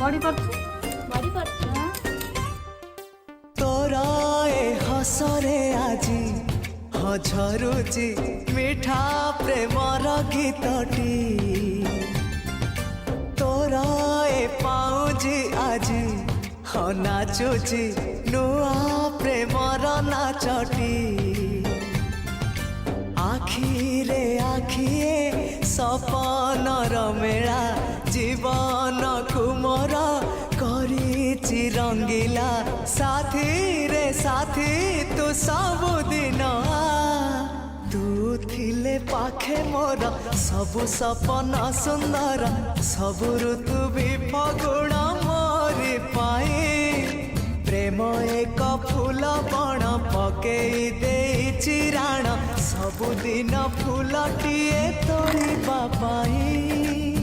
बड़ी करछु बड़ी करछु तोरा ए हसरे आजी झरुची मिठा प्रेमर गीतटी तोरा ए पाउजी आजी नाचुची नुआ प्रेमर नाचटी आखिरे आखिए सपनर मेला जीवन कुमर करिछि रंगीला साथी रे साथी तू सबुदिन तू थिले पाखे मोर सबु सपन सुंदर सबु ऋतु भी फगुण मोरी पाई प्रेम एक फूल बण पकई देइछि राण सबुदिन फूलटिए तोड़िबा पाई।